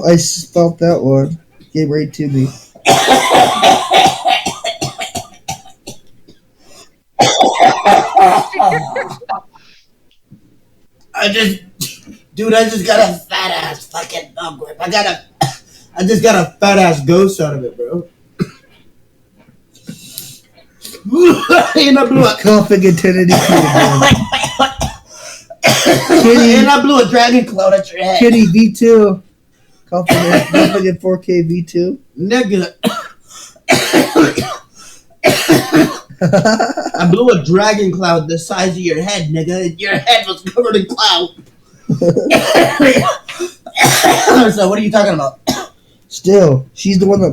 I felt that one. Came right to me. Dude, I just got a fat ass fucking dog whip. I just got a fat ass ghost out of it, bro. And I blew a Coughing eternity. and I blew a dragon cloud at your head. Kitty V2. Coughing in 4K V2. Nigga. I blew a dragon cloud the size of your head, nigga. Your head was covered in cloud. So what are you talking about? Still, she's the one that